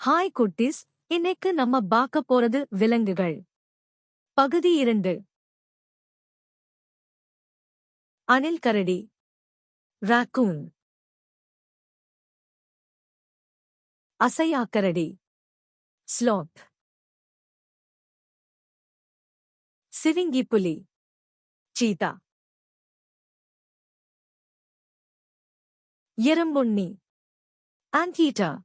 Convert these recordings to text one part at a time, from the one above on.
Hi குட்டீஸ், இன்னைக்கு நம்ம பார்க்க போறது விலங்குகள். பகுதி 2. அணில் கரடி, ராக்கூன். அசையாக்கரடி, ஸ்லோத். சிவிங்கி புலி, சீதா. எறும்புண்ணி, ஆன்டீட்டா.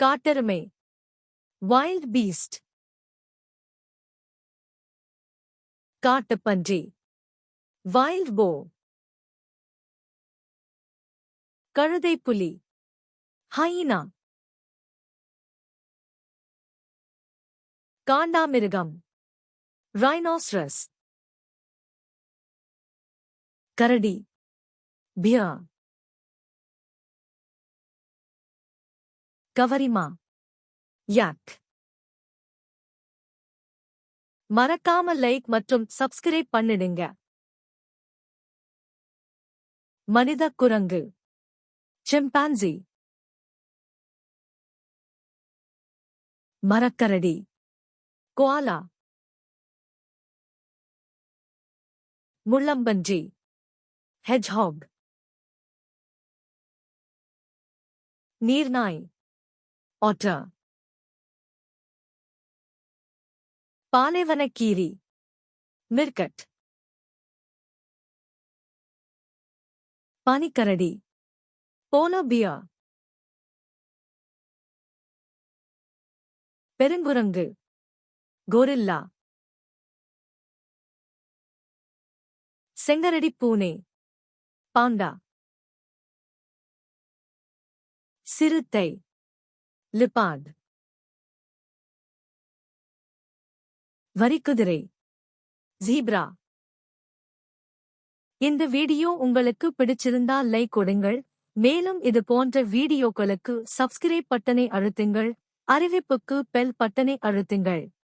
காட்டெருமை, வைல்ட் பீஸ்ட். காட்டுப்பன்றி, வைல்ட் போ. கழுதைப்புலி, ஹைனா. காண்டாமிருகம், ரைனோசரஸ். கரடி, பியர். கவரிமா, யாக். மறக்காம லைக் மற்றும் சப்ஸ்கிரைப் பண்ணிடுங்க. மனித குரங்கு, சிம்பான்சி. மரக்கரடி, கோஆலா. முள்ளம்பன்றி, ஹெட்ஜ்ஹாக். நீர்நாய், ஆட்டர். பாலைவனக்கீரி, மிர்கட். பனிக்கரடி, போலோ பியர். பெருங்குரங்கு, கொரில்லா. செங்கரடி பூனை, பாண்டா. சிறுத்தை, லிபார்ட். வரிக்குதிரை, ஜீப்ரா. இந்த வீடியோ உங்களுக்கு பிடிச்சிருந்தா லைக் கொடுங்கள். மேலும் இது போன்ற வீடியோக்களுக்கு சப்ஸ்கிரைப் பட்டனை அழுத்துங்கள். அறிவிப்புக்கு பெல் பட்டனை அழுத்துங்கள்.